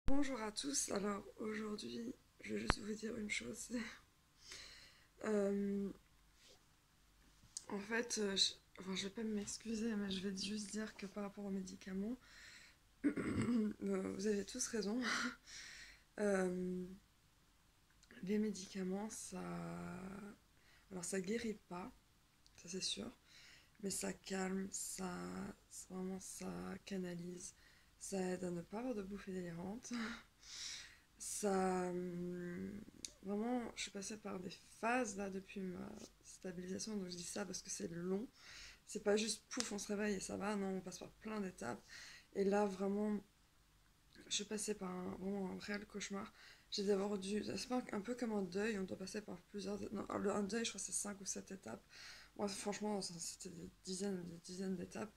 Bonjour à tous, alors aujourd'hui je vais juste vous dire une chose. Euh, en fait, je vais pas m'excuser, mais je vais juste dire que par rapport aux médicaments, vous avez tous raison. Euh, les médicaments, alors ça guérit pas, ça c'est sûr, mais ça calme, vraiment ça canalise, ça aide à ne pas avoir de bouffées délirantes. Ça, vraiment, je suis passée par des phases là depuis ma stabilisation, donc je dis ça parce que c'est long. C'est pas juste pouf, on se réveille et ça va, non, on passe par plein d'étapes. Et là, vraiment, je suis passée par vraiment un réel cauchemar. J'ai d'abord dû, c'est pas un peu comme un deuil, on doit passer par plusieurs, non, un deuil, je crois que c'est 5 ou 7 étapes. Moi, franchement, c'était des dizaines d'étapes.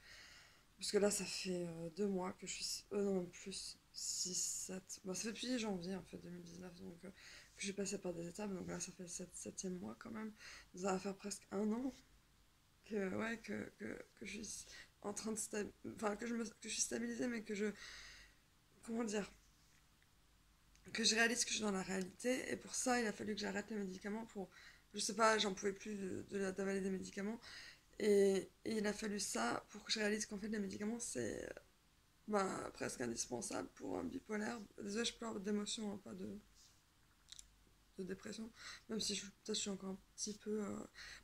Parce que là, ça fait 2 mois que je suis. Non, même plus. 6 7. Bon, ça fait depuis janvier, en fait, 2019. Donc, que je suis passée par des étapes. Donc là, ça fait le 7e mois quand même. Ça va faire presque un an que, ouais, que je suis en train de. Enfin, que je suis stabilisée, mais que je. Comment dire? Que je réalise que je suis dans la réalité. Et pour ça, il a fallu que j'arrête les médicaments pour. Je sais pas, j'en pouvais plus d'avaler des médicaments. Et il a fallu ça pour que je réalise qu'en fait, les médicaments, c'est presque indispensable pour un bipolaire. Désolé, je pleure d'émotion, hein, pas de dépression. Même si je suis encore un petit peu.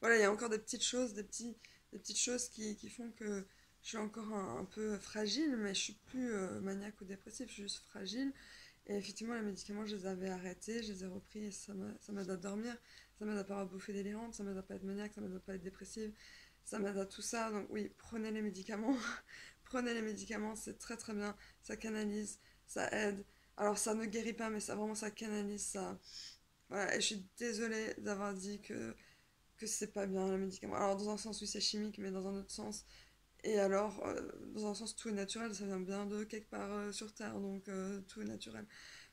Voilà, il y a encore des petites choses, des petites choses qui font que je suis encore un peu fragile, mais je suis plus maniaque ou dépressive, je suis juste fragile. Et effectivement, les médicaments, je les avais arrêtés, je les ai repris et ça m'aide à dormir, ça m'aide à pas avoir bouffé délirante, ça m'aide à pas être maniaque, ça m'aide à pas être dépressive, ça m'aide à tout ça. Donc oui, prenez les médicaments. Prenez les médicaments, c'est très très bien. Ça canalise, ça aide. Alors ça ne guérit pas, mais ça vraiment ça canalise, ça. Voilà, et je suis désolée d'avoir dit que c'est pas bien le médicament. Alors dans un sens oui c'est chimique, mais dans un autre sens. Et alors dans un sens tout est naturel, ça vient bien de quelque part sur Terre, donc tout est naturel.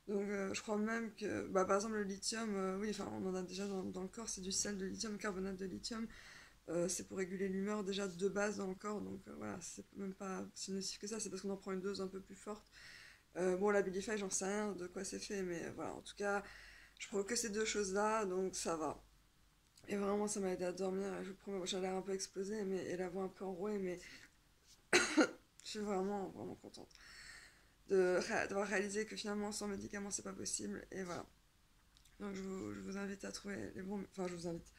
Donc je crois même que, par exemple le lithium, oui, enfin on en a déjà dans le corps, c'est du sel de lithium, carbonate de lithium. C'est pour réguler l'humeur déjà de base dans le corps, donc voilà, c'est même pas si nocif que ça, c'est parce qu'on en prend une dose un peu plus forte. Bon, la Abilify, j'en sais rien de quoi c'est fait, mais voilà, en tout cas, je prends que ces deux choses-là, donc ça va. Et vraiment, ça m'a aidé à dormir, et je vous promets, j'ai l'air un peu explosée, et la voix un peu enrouée, mais je suis vraiment, vraiment contente d'avoir réalisé que finalement, sans médicaments, c'est pas possible, et voilà. Donc je vous invite à trouver les bons. Enfin, je vous invite.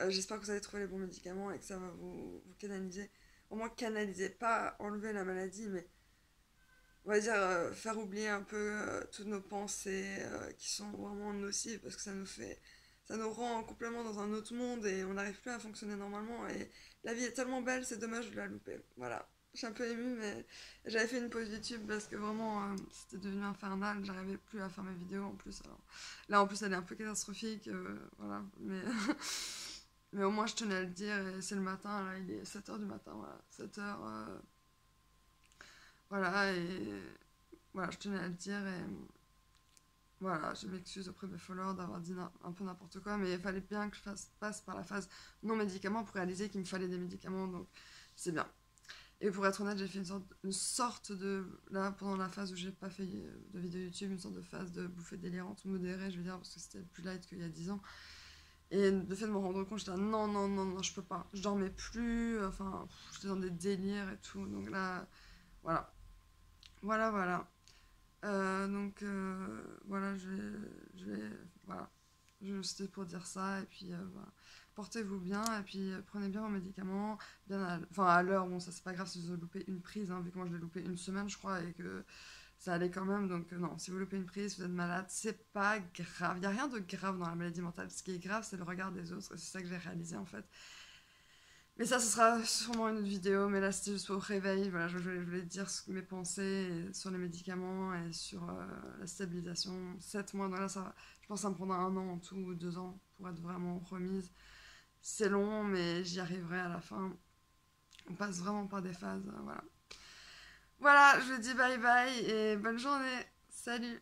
J'espère que vous allez trouver les bons médicaments et que ça va vous canaliser. Au moins canaliser, pas enlever la maladie, mais on va dire faire oublier un peu toutes nos pensées qui sont vraiment nocives parce que ça nous rend complètement dans un autre monde et on n'arrive plus à fonctionner normalement. Et la vie est tellement belle, c'est dommage de la louper. Voilà. Je suis un peu émue, mais j'avais fait une pause YouTube parce que vraiment c'était devenu infernal. J'arrivais plus à faire mes vidéos en plus. Alors là, en plus, elle est un peu catastrophique. Voilà. Mais mais au moins, je tenais à le dire. Et c'est le matin, là, il est 7h du matin. Voilà. 7h. Voilà, et voilà, je tenais à le dire. Et voilà, je m'excuse auprès de mes followers d'avoir dit un peu n'importe quoi. Mais il fallait bien que je passe par la phase non médicaments pour réaliser qu'il me fallait des médicaments. Donc, c'est bien. Et pour être honnête, j'ai fait une sorte de. Là, pendant la phase où j'ai pas fait de vidéo YouTube, une sorte de phase de bouffée délirante, modérée, je veux dire, parce que c'était plus light qu'il y a 10 ans. Et le fait de me rendre compte, j'étais là, non, non, non, non, je peux pas. Je dormais plus, enfin, j'étais dans des délires et tout. Donc là, voilà. Voilà, voilà. Voilà, voilà. C'était pour dire ça, et puis voilà. Portez-vous bien, et puis prenez bien vos médicaments, bien enfin à l'heure, bon ça c'est pas grave si vous avez loupé une prise, hein, vu que moi je l'ai loupé une semaine je crois, et que ça allait quand même, donc non, si vous loupez une prise, vous êtes malade, c'est pas grave, il n'y a rien de grave dans la maladie mentale, ce qui est grave c'est le regard des autres, et c'est ça que j'ai réalisé en fait. Mais ça, ce sera sûrement une autre vidéo. Mais là, c'était juste au réveil. Voilà, je voulais dire mes pensées sur les médicaments et sur la stabilisation. 7 mois, donc là, ça, je pense que ça me prendra un an en tout, ou 2 ans, pour être vraiment remise. C'est long, mais j'y arriverai à la fin. On passe vraiment par des phases. Voilà. Voilà, je vous dis bye bye et bonne journée. Salut!